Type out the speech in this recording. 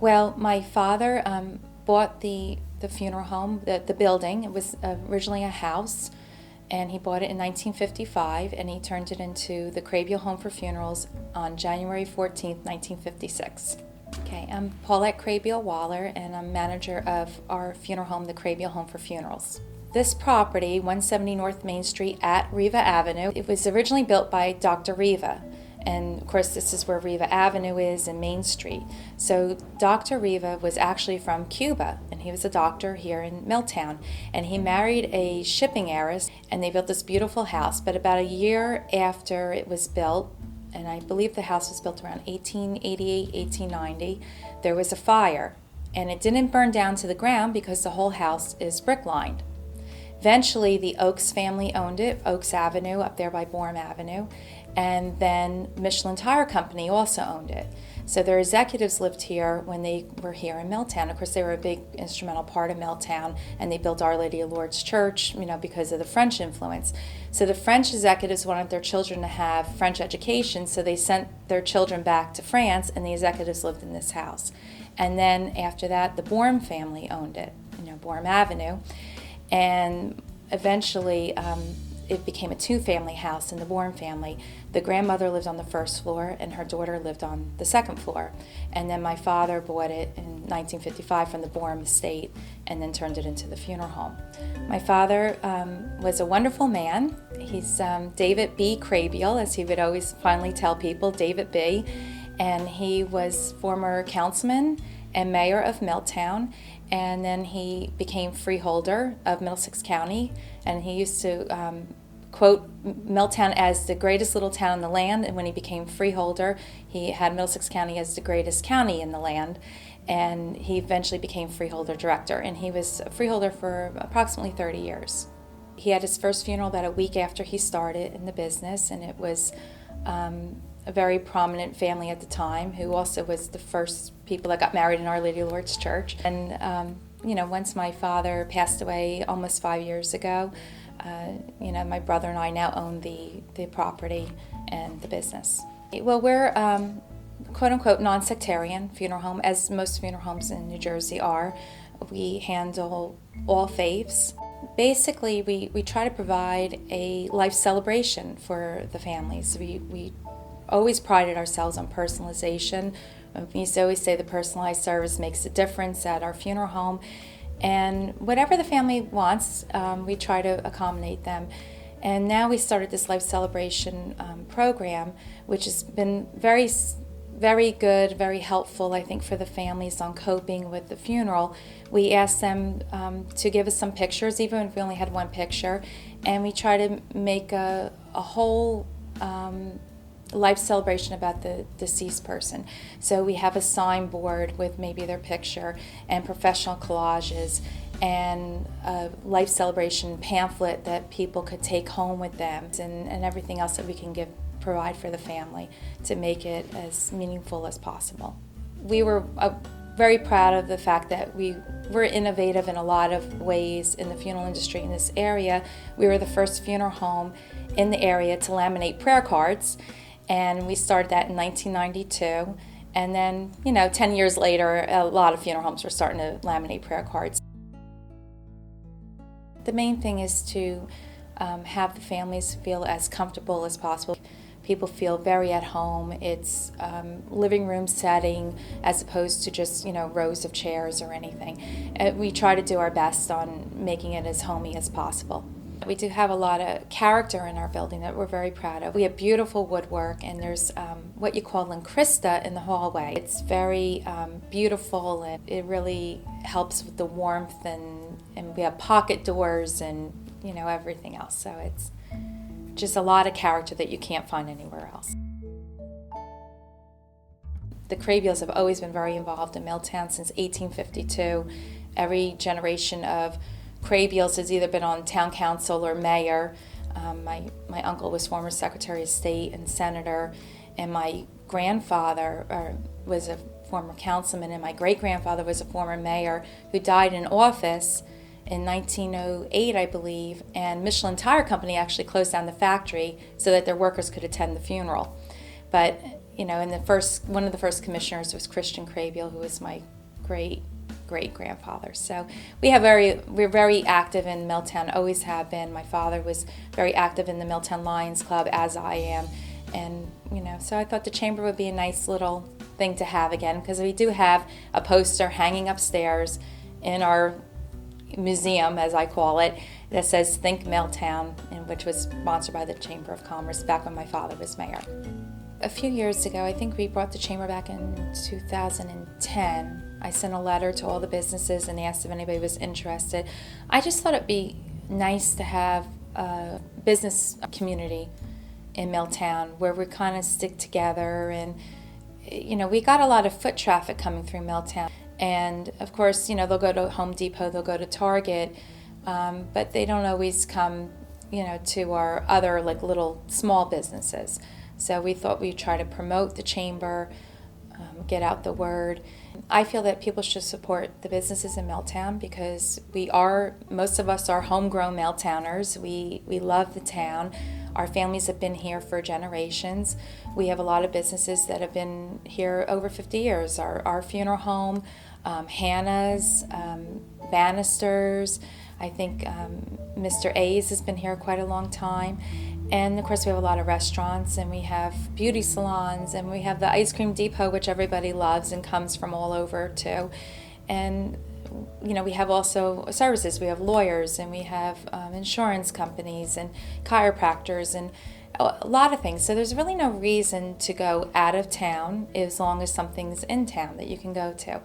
Well, my father bought the funeral home, the building. It was originally a house, and he bought it in 1955, and he turned it into the Crabiel Home for Funerals on January 14th, 1956. Okay, I'm Paulette Crabiel Waller, and I'm manager of our funeral home, the Crabiel Home for Funerals. This property, 170 North Main Street at Riva Avenue, it was originally built by Dr. Riva. And of course, this is where Riva Avenue is in Main Street. So Dr. Riva was actually from Cuba, and he was a doctor here in Milltown. And he married a shipping heiress, and they built this beautiful house. But about a year after it was built, and I believe the house was built around 1888, 1890, there was a fire. And it didn't burn down to the ground because the whole house is brick lined. Eventually, the Oaks family owned it, Oaks Avenue, up there by Bourne Avenue, and then Michelin Tire Company also owned it. So their executives lived here when they were here in Milltown. Of course, they were a big instrumental part of Milltown, and they built Our Lady of Lourdes Church, because of the French influence. So the French executives wanted their children to have French education, so they sent their children back to France, and the executives lived in this house. And then after that, the Bourne family owned it, Bourne Avenue. And eventually, it became a two-family house in the Bourne family. The grandmother lived on the first floor, and her daughter lived on the second floor. And then my father bought it in 1955 from the Bourne estate, and then turned it into the funeral home. My father was a wonderful man. He's David B. Crabiel, as he would always finally tell people, David B. And he was former councilman and mayor of Milltown. And then he became freeholder of Middlesex County, and he used to quote Milltown as the greatest little town in the land, and when he became freeholder, he had Middlesex County as the greatest county in the land, and he eventually became freeholder director, and he was a freeholder for approximately 30 years. He had his first funeral about a week after he started in the business, and it was a very prominent family at the time, who also was the first people that got married in Our Lady of Lourdes Church. And once my father passed away almost 5 years ago, my brother and I now own the property and the business. Well, we're quote-unquote non-sectarian funeral home, as most funeral homes in New Jersey are. We handle all faiths. Basically, we try to provide a life celebration for the families. We always prided ourselves on personalization. We used to always say the personalized service makes a difference at our funeral home. And whatever the family wants, we try to accommodate them. And now we started this life celebration program, which has been very, very good, very helpful, I think, for the families on coping with the funeral. We asked them to give us some pictures, even if we only had one picture, and we try to make a whole life celebration about the deceased person. So we have a signboard with maybe their picture and professional collages and a life celebration pamphlet that people could take home with them, and everything else that we can provide for the family to make it as meaningful as possible. We were very proud of the fact that we were innovative in a lot of ways in the funeral industry in this area. We were the first funeral home in the area to laminate prayer cards, and we started that in 1992. And then, 10 years later, a lot of funeral homes were starting to laminate prayer cards. The main thing is to have the families feel as comfortable as possible. People feel very at home. It's living room setting as opposed to just, rows of chairs or anything. We try to do our best on making it as homey as possible. We do have a lot of character in our building that we're very proud of. We have beautiful woodwork, and there's what you call Lincrista in the hallway. It's very beautiful, and it really helps with the warmth, and we have pocket doors and everything else. So it's just a lot of character that you can't find anywhere else. The Crabiels have always been very involved in Milltown since 1852. Every generation of Crabiels has either been on town council or mayor. My uncle was former Secretary of State and senator, and my grandfather was a former councilman, and my great-grandfather was a former mayor who died in office in 1908, I believe, and Michelin Tire Company actually closed down the factory so that their workers could attend the funeral. But one of the first commissioners was Christian Crabiel, who was my great-great-grandfather. So we're very active in Milltown, always have been. My father was very active in the Milltown Lions Club, as I am. And, so I thought the chamber would be a nice little thing to have again, because we do have a poster hanging upstairs in our museum, as I call it, that says Think Milltown, and which was sponsored by the Chamber of Commerce back when my father was mayor. A few years ago, I think we brought the chamber back in 2010. I sent a letter to all the businesses and asked if anybody was interested. I just thought it'd be nice to have a business community in Milltown where we kind of stick together, and we got a lot of foot traffic coming through Milltown. And of course, they'll go to Home Depot, they'll go to Target, but they don't always come, to our other little small businesses. So we thought we'd try to promote the chamber, get out the word. I feel that people should support the businesses in Milltown because most of us are homegrown Milltowners. We love the town. Our families have been here for generations. We have a lot of businesses that have been here over 50 years. Our funeral home, Hannah's, Bannisters. I think Mr. A's has been here quite a long time. And of course we have a lot of restaurants, and we have beauty salons, and we have the ice cream depot, which everybody loves and comes from all over too. And we have also services. We have lawyers, and we have insurance companies and chiropractors and a lot of things. So there's really no reason to go out of town as long as something's in town that you can go to.